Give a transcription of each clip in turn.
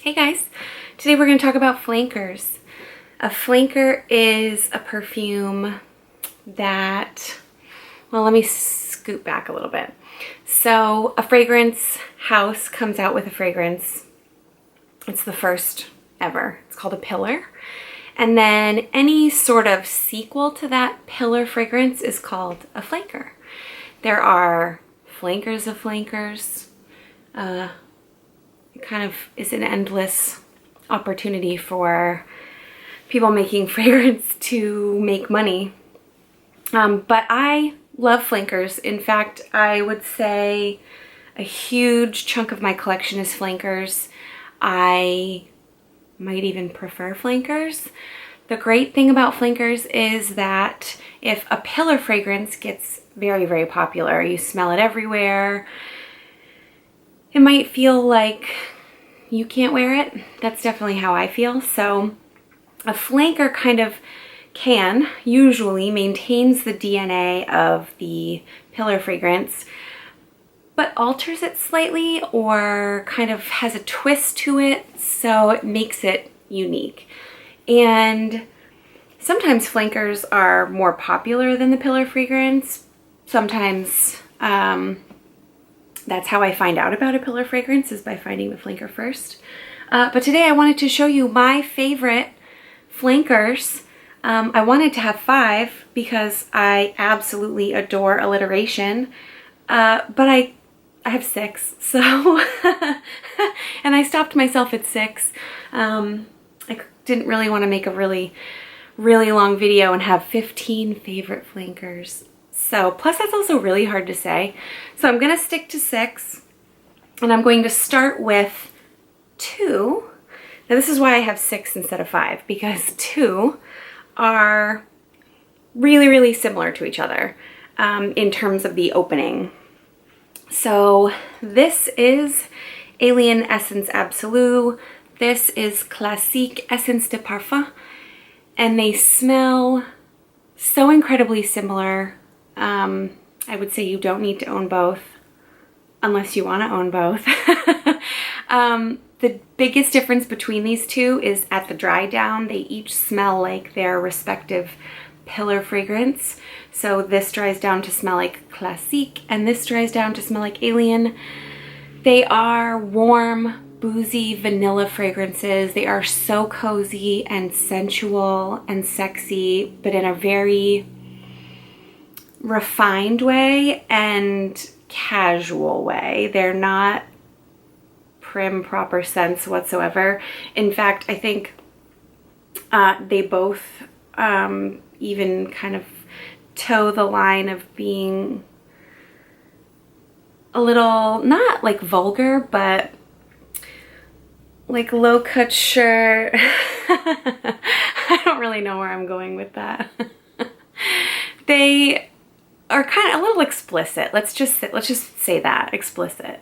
Hey guys, today we're going to talk about flankers. A flanker is a perfume that, well, let me scoot back a little bit. So a fragrance house comes out with a fragrance. It's the first ever. It's called a pillar. And then any sort of sequel to that pillar fragrance is called a flanker. There are flankers of flankers. It kind of is an endless opportunity for people making fragrance to make money. But I love flankers. In fact, I would say a huge chunk of my collection is flankers. I might even prefer flankers. The great thing about flankers is that if a pillar fragrance gets very, very popular, you smell it everywhere, it might feel like you can't wear it. That's definitely how I feel. So a flanker kind of usually maintains the DNA of the pillar fragrance, but alters it slightly or kind of has a twist to it, so it makes it unique. And sometimes flankers are more popular than the pillar fragrance. Sometimes that's how I find out about a pillar fragrance, is by finding the flanker first. But today I wanted to show you my favorite flankers. I wanted to have 5 because I absolutely adore alliteration, but I have 6, so and I stopped myself at 6. I didn't really want to make a really long video and have 15 favorite flankers. So, plus that's also really hard to say. So I'm gonna stick to 6, and I'm going to start with 2. Now this is why I have 6 instead of 5, because 2 are really similar to each other in terms of the opening. So this is Alien Essence Absolue. This is Classique Essence de Parfum, and they smell so incredibly similar. I would say you don't need to own both unless you want to own both. The biggest difference between these two is at the dry down. They each smell like their respective pillar fragrance. So this dries down to smell like Classique, and this dries down to smell like Alien. They are warm, boozy vanilla fragrances. They are so cozy and sensual and sexy, but in a very refined way and casual way. They're not prim, proper scents whatsoever. In fact, I think they both even kind of toe the line of being a little, not like vulgar, but like low couture. I don't really know where I'm going with that. They are kind of a little explicit. Let's just say that, explicit.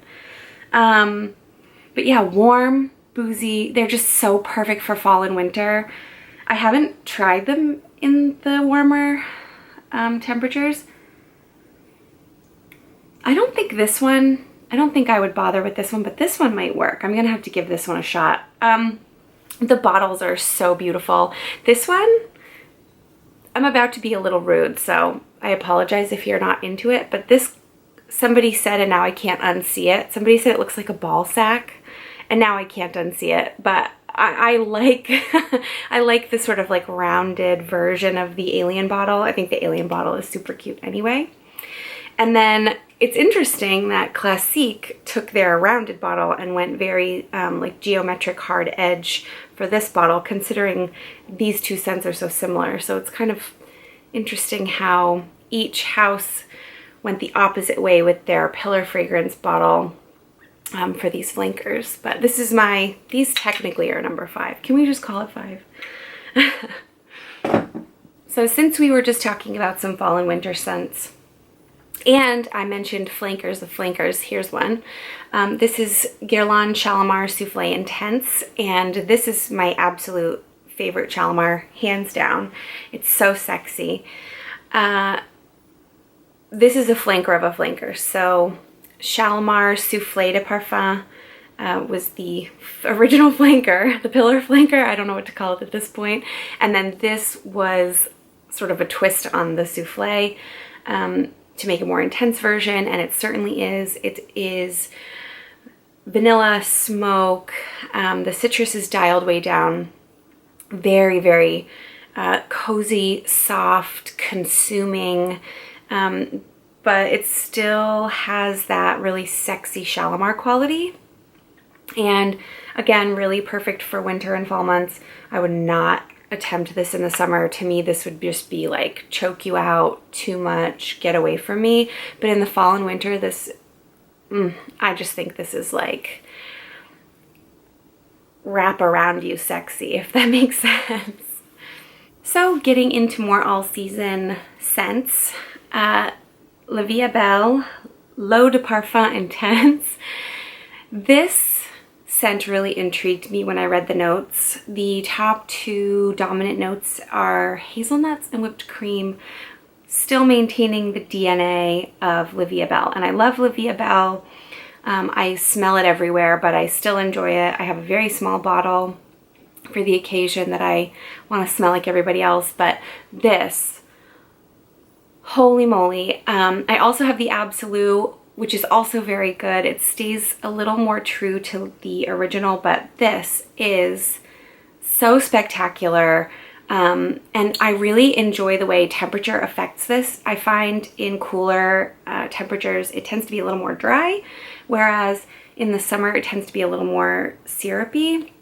But yeah, warm, boozy. They're just so perfect for fall and winter. I haven't tried them in the warmer temperatures. I don't think I would bother with this one, but this one might work. I'm gonna have to give this one a shot. The bottles are so beautiful. This one, I'm about to be a little rude, so I apologize if you're not into it, but this, somebody said, and now I can't unsee it. Somebody said it looks like a ball sack, and now I can't unsee it, but I like, I like the sort of like rounded version of the Alien bottle. I think the Alien bottle is super cute anyway. And then it's interesting that Classique took their rounded bottle and went very like geometric hard edge for this bottle, considering these two scents are so similar. So it's kind of interesting how each house went the opposite way with their pillar fragrance bottle for these flankers. But this is these technically are number 5. Can we just call it 5? So since we were just talking about some fall and winter scents, and I mentioned flankers of flankers, here's one. This is Guerlain Shalimar Soufflé Intense, and this is my absolute favorite Shalimar, hands down. It's so sexy. This is a flanker of a flanker. So Shalimar Soufflé de Parfum was the original flanker, the pillar flanker. I don't know what to call it at this point. And then this was sort of a twist on the souffle to make a more intense version, and it certainly is. It is vanilla, smoke, the citrus is dialed way down. Very, very cozy, soft, consuming, but it still has that really sexy Shalimar quality. And again, really perfect for winter and fall months. I would not attempt this in the summer. To me, this would just be like choke you out, too much, get away from me. But in the fall and winter, this, I just think this is like wrap around you sexy, if that makes sense. So getting into more all-season scents, La Vie est Belle, L'Eau de Parfum Intense. This scent really intrigued me when I read the notes. The top two dominant notes are hazelnuts and whipped cream, still maintaining the DNA of La Vie est Belle. And I love La Vie est Belle. I smell it everywhere, but I still enjoy it. I have a very small bottle for the occasion that I want to smell like everybody else, but this, holy moly. I also have the Absolute, which is also very good. It stays a little more true to the original, but this is so spectacular. And I really enjoy the way temperature affects this. I find in cooler temperatures, it tends to be a little more dry, whereas in the summer, it tends to be a little more syrupy.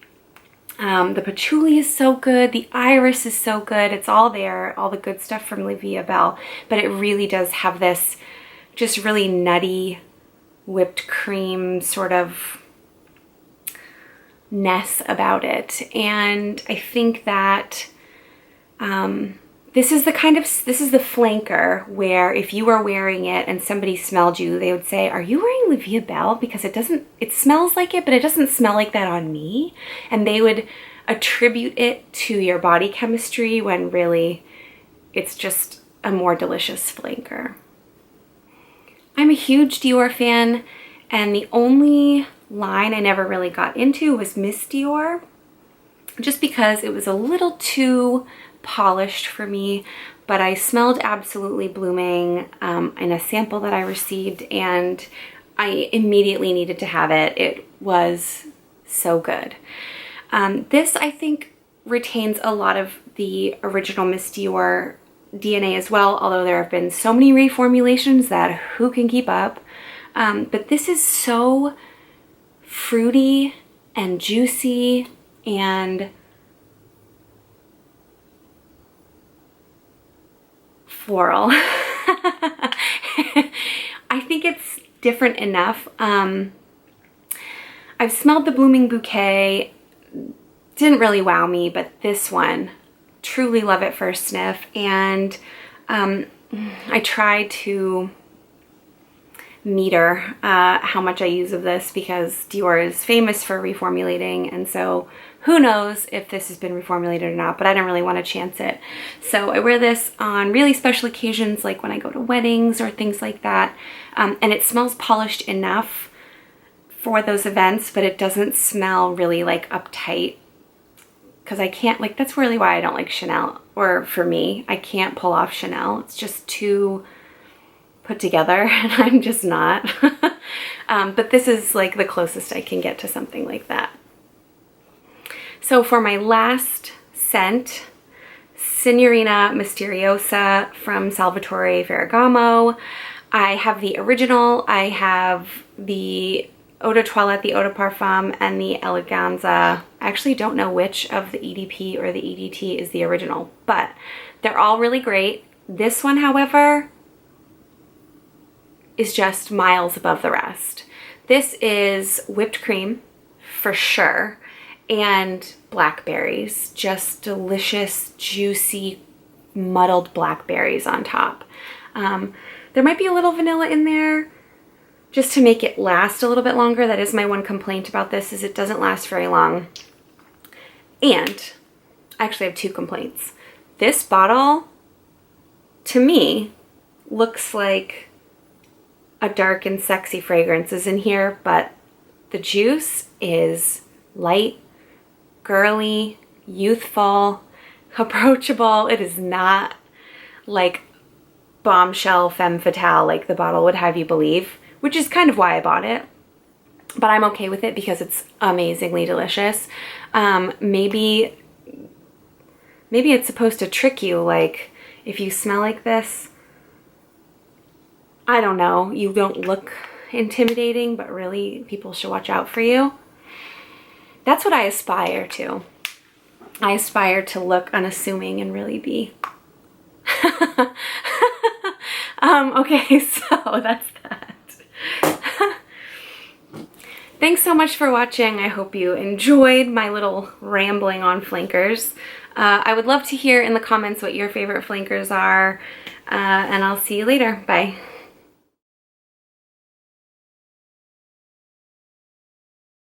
The patchouli is so good. The iris is so good. It's all there, all the good stuff from La Vie est Belle, but it really does have this just really nutty whipped cream sort of ness about it. And I think that this is the flanker where if you were wearing it and somebody smelled you, they would say, are you wearing La Vie est Belle? Because it smells like it, but it doesn't smell like that on me. And they would attribute it to your body chemistry when really it's just a more delicious flanker. I'm a huge Dior fan, and the only line I never really got into was Miss Dior, just because it was a little too polished for me, but I smelled Absolutely Blooming in a sample that I received, and I immediately needed to have it. It was so good. This, I think, retains a lot of the original Miss Dior DNA as well, although there have been so many reformulations that who can keep up. But this is so fruity and juicy and floral. I think it's different enough. I've smelled the Blooming Bouquet, didn't really wow me, but this one, truly love it first sniff. And I try to meter how much I use of this because Dior is famous for reformulating, and so who knows if this has been reformulated or not, but I don't really want to chance it. So I wear this on really special occasions, like when I go to weddings or things like that, and it smells polished enough for those events, but it doesn't smell really like uptight, because I can't, like, that's really why I don't like Chanel, or for me, I can't pull off Chanel. It's just too put together, and I'm just not. But this is like the closest I can get to something like that. So for my last scent, Signorina Misteriosa from Salvatore Ferragamo. I have the original, I have the Eau de Toilette, the Eau de Parfum, and the Eleganza. I actually don't know which of the EDP or the EDT is the original, but they're all really great. This one, however, is just miles above the rest. This is whipped cream for sure, and blackberries, just delicious, juicy, muddled blackberries on top. There might be a little vanilla in there just to make it last a little bit longer. That is my one complaint about this, is it doesn't last very long. And I actually have two complaints. This bottle, to me, looks like a dark and sexy fragrance is in here, but the juice is light, girly, youthful, approachable. It is not like bombshell femme fatale like the bottle would have you believe, which is kind of why I bought it. But I'm okay with it because it's amazingly delicious. Maybe it's supposed to trick you, like if you smell like this, I don't know, you don't look intimidating, but really people should watch out for you. That's what I aspire to. I aspire to look unassuming and really be. Okay, so that's that. Thanks so much for watching. I hope you enjoyed my little rambling on flankers. I would love to hear in the comments what your favorite flankers are, and I'll see you later. Bye.